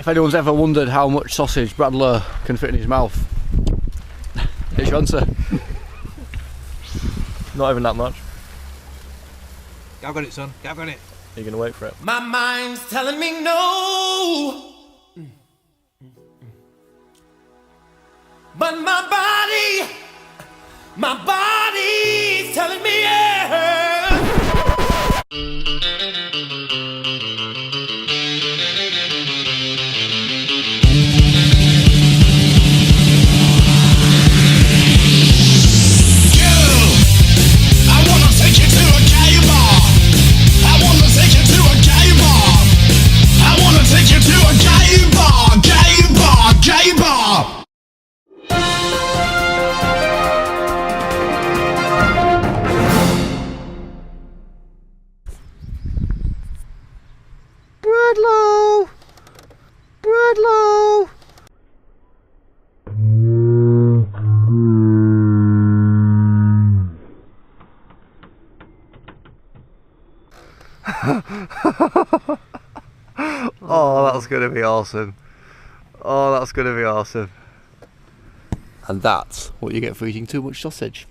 If anyone's ever wondered how much sausage Bradlo can fit in his mouth, here's your answer. Not even that much. I've got it, son. I've got it. Are you going to wait for it? My mind's telling me no, but my body's telling me yeah. Bradlo! Bradlo! Oh, that's going to be awesome. Oh, that's going to be awesome. And that's what you get for eating too much sausage.